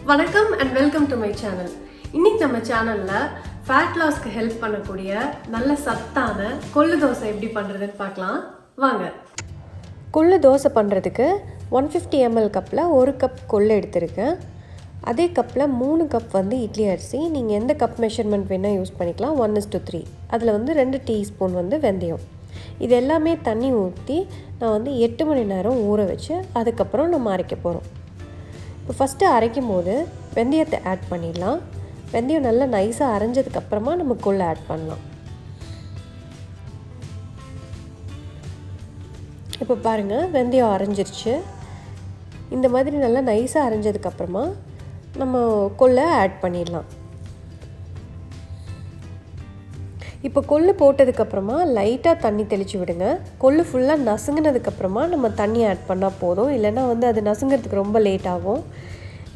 வணக்கம் and welcome to my channel. இன்னைக்கு நம்ம சேனலில் ஃபேட் லாஸ்க்கு ஹெல்ப் பண்ணக்கூடிய நல்ல சத்தான கொள்ளு தோசை எப்படி பண்ணுறதுன்னு பார்க்கலாம் வாங்க. கொள்ளு தோசை பண்ணுறதுக்கு 150 ml கப்பில் 1 கப் கொள்ளு எடுத்திருக்கேன். அதே கப்பில் 3 கப் வந்து இட்லி அரிசி. நீங்கள் எந்த கப் மெஷர்மெண்ட் வேணால் யூஸ் பண்ணிக்கலாம். 1:3. அதில் வந்து 2 டீஸ்பூன் வந்து வெந்தயம். இது எல்லாமே தண்ணி ஊற்றி நான் வந்து 8 மணி நேரம் ஊற வச்சு அதுக்கப்புறம் நம்ம அரைக்க போகிறோம். இப்போ ஃபஸ்ட்டு அரைக்கும் போது வெந்தயத்தை ஆட் பண்ணிடலாம். வெந்தயம் நல்லா நைஸாக அரைஞ்சதுக்கப்புறமா நம்ம கொள்ளை ஆட் பண்ணலாம். இப்போ பாருங்கள், வெந்தயம் அரைஞ்சிருச்சு. இந்த மாதிரி நல்லா நைஸாக அரைஞ்சதுக்கப்புறமா நம்ம கொள்ளை ஆட் பண்ணிடலாம். இப்போ கொள்ளு போட்டதுக்கப்புறமா லைட்டாக தண்ணி தெளித்து விடுங்க. கொள்ளு ஃபுல்லாக நசுங்கினதுக்கப்புறமா நம்ம தண்ணி ஆட் பண்ணால் போதும், இல்லைன்னா வந்து அது நசுங்கிறதுக்கு ரொம்ப லேட் ஆகும்.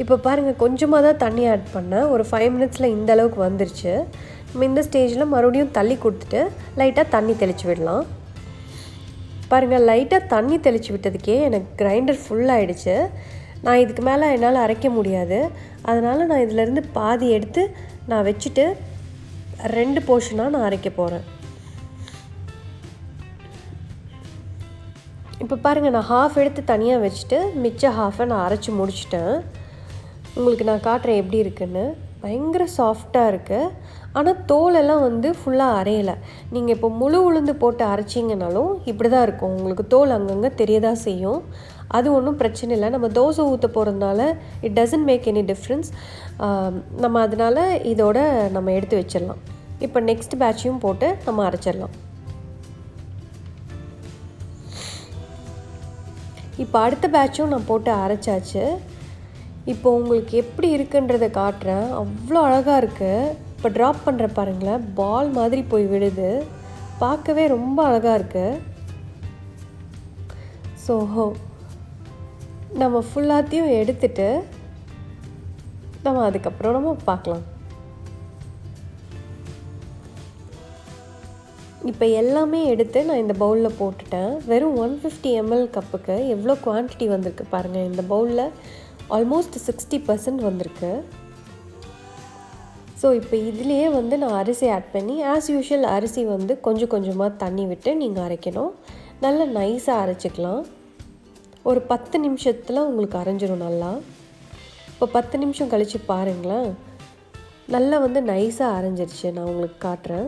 இப்போ பாருங்கள், கொஞ்சமாக தான் தண்ணி ஆட் பண்ணேன். ஒரு 5 மினிட்ஸில் இந்த அளவுக்கு வந்துருச்சு. நம்ம இந்த ஸ்டேஜில் மறுபடியும் தள்ளி கொடுத்துட்டு லைட்டாக தண்ணி தெளித்து விடலாம். பாருங்கள், லைட்டாக தண்ணி தெளித்து விட்டதுக்கே எனக்கு கிரைண்டர் ஃபுல்லாகிடுச்சு. நான் இதுக்கு மேலே என்னால் அரைக்க முடியாது. அதனால் நான் இதிலேருந்து பாதி எடுத்து நான் வச்சுட்டு 2 போர்ஷனாக நான் அரைக்க போகிறேன். இப்போ பாருங்கள், நான் ஹாஃப் எடுத்து தனியாக வச்சுட்டு மிச்ச ஹாஃபை நான் அரைச்சி முடிச்சிட்டேன். உங்களுக்கு நான் காட்டுறேன் எப்படி இருக்குன்னு. பயங்கர சாஃப்டாக இருக்குது. ஆனால் தோலெல்லாம் வந்து ஃபுல்லாக அரையலை. நீங்கள் இப்போ முழு உளுந்து போட்டு அரைச்சிங்கனாலும் இப்படி தான் இருக்கும். உங்களுக்கு தோல் அங்கங்கே தெரியதான் செய்யும். அது ஒன்றும் பிரச்சனை இல்லை. நம்ம தோசை ஊற்ற போகிறதுனால it doesn't make any difference. நம்ம அதனால் இதோட நம்ம எடுத்து வச்சிடலாம். இப்போ நெக்ஸ்ட் பேட்சையும் போட்டு நம்ம அரைச்சிடலாம். இப்போ அடுத்த பேட்சும் நான் போட்டு அரைச்சாச்சு. இப்போ உங்களுக்கு எப்படி இருக்குன்றதை காட்டுறேன். அவ்வளோ அழகாக இருக்குது. இப்போ ட்ராப் பண்ணுற பாருங்களேன், பால் மாதிரி போய் விழுது. பார்க்கவே ரொம்ப அழகாக இருக்குது. ஸோ நம்ம ஃபுல்லாத்தையும் எடுத்துட்டு நம்ம அதுக்கப்புறம் நம்ம பார்க்கலாம். இப்போ எல்லாமே எடுத்து நான் இந்த பவுலில் போட்டுட்டேன். வெறும் 150 ml கப்புக்கு எவ்வளோ குவான்டிட்டி வந்திருக்கு பாருங்கள். இந்த பவுலில் ஆல்மோஸ்ட் 60% வந்திருக்கு. ஸோ இப்போ இதுலேயே வந்து நான் அரிசி ஆட் பண்ணி ஆஸ் யூஷுவல் அரிசி வந்து கொஞ்சம் கொஞ்சமாக தண்ணி விட்டு நீங்கள் அரைக்கணும். நல்லா நைஸாக அரைச்சிக்கலாம். ஒரு 10 நிமிஷத்தில் உங்களுக்கு அரைஞ்சிரும் நல்லா. இப்போ 10 நிமிஷம் கழித்து பாருங்களேன், நல்லா வந்து நைஸாக அரைஞ்சிருச்சு. நான் உங்களுக்கு காட்டுறேன்.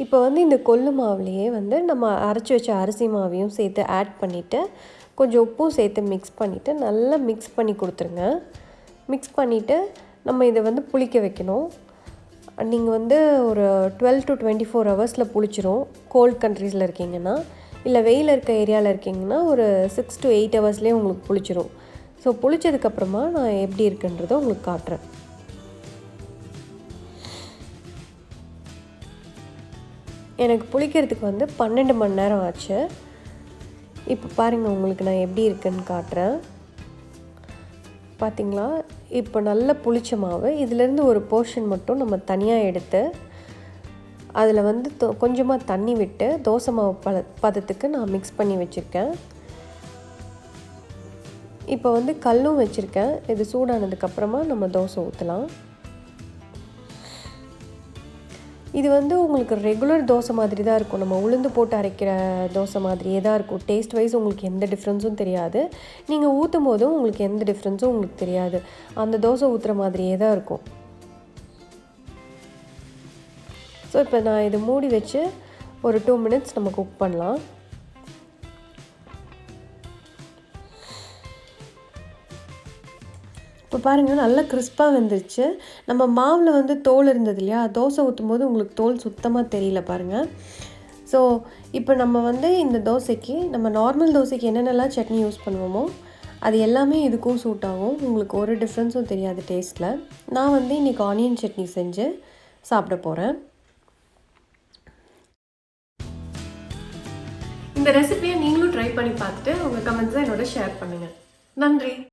இப்போ வந்து இந்த கொள்ளு மாவுலேயே வந்து நம்ம அரைச்சி வச்ச அரிசி மாவையும் சேர்த்து ஆட் பண்ணிவிட்டு கொஞ்சம் உப்பும் சேர்த்து மிக்ஸ் பண்ணிவிட்டு நல்லா மிக்ஸ் பண்ணி கொடுத்துருங்க. மிக்ஸ் பண்ணிவிட்டு நம்ம இதை வந்து புளிக்க வைக்கணும். நீங்கள் வந்து ஒரு 12 to 24 ஹவர்ஸில் புளிச்சிரும் கோல்ட் கண்ட்ரீஸில் இருக்கீங்கன்னா. இல்லை வெயில் இருக்க ஏரியாவில் இருக்கீங்கன்னா ஒரு 6 to 8 ஹவர்ஸ்லேயே உங்களுக்கு புளிச்சிரும். ஸோ புளிச்சதுக்கப்புறமா நான் எப்படி இருக்குன்றதை உங்களுக்கு காட்டுறேன். எனக்கு புளிக்கிறதுக்கு வந்து 12 மணி நேரம் ஆச்சு. இப்போ பாருங்கள், உங்களுக்கு நான் எப்படி இருக்குன்னு காட்டுறேன். பார்த்தீங்களா, இப்போ நல்ல புளிச்ச மாவு. இதிலேருந்து ஒரு போர்ஷன் மட்டும் நம்ம தனியாக எடுத்து அதில் வந்து கொஞ்சமாக தண்ணி விட்டு தோசை மாவு பதத்துக்கு நான் மிக்ஸ் பண்ணி வச்சுருக்கேன். இப்போ வந்து கல்லும் வச்சுருக்கேன். இது சூடானதுக்கப்புறமா நம்ம தோசை ஊற்றலாம். இது வந்து உங்களுக்கு ரெகுலர் தோசை மாதிரி தான் இருக்கும். நம்ம உளுந்து போட்டு அரைக்கிற தோசை மாதிரியே தான் இருக்கும். டேஸ்ட் வைஸ் உங்களுக்கு எந்த டிஃப்ரென்ஸும் தெரியாது. நீங்கள் ஊற்றும் போதும் உங்களுக்கு எந்த டிஃப்ரென்ஸும் உங்களுக்கு தெரியாது. அந்த தோசை ஊற்றுற மாதிரியே தான் இருக்கும். ஸோ இப்போ நான் இதை மூடி வச்சு ஒரு 2 மினிட்ஸ் நம்ம குக் பண்ணலாம். இப்போ பாருங்கள், நல்லா கிறிஸ்பாக வெந்துருச்சு. நம்ம மாவில் வந்து தோல் இருந்தது இல்லையா, தோசை ஊற்றும் போது உங்களுக்கு தோல் சுத்தமாக தெரியல பாருங்கள். ஸோ இப்போ நம்ம வந்து இந்த தோசைக்கு நம்ம நார்மல் தோசைக்கு என்னென்னலாம் சட்னி யூஸ் பண்ணுவோமோ அது எல்லாமே இதுக்கும் சூட் ஆகும். உங்களுக்கு ஒரு டிஃப்ரென்ஸும் தெரியாது டேஸ்ட்டில். நான் வந்து இன்றைக்கி ஆனியன் சட்னி செஞ்சு சாப்பிட போகிறேன். இந்த ரெசிபியை நீங்களும் ட்ரை பண்ணி பார்த்துட்டு உங்கள் கமெண்ட்ஸை என்னோட ஷேர் பண்ணுங்கள். நன்றி.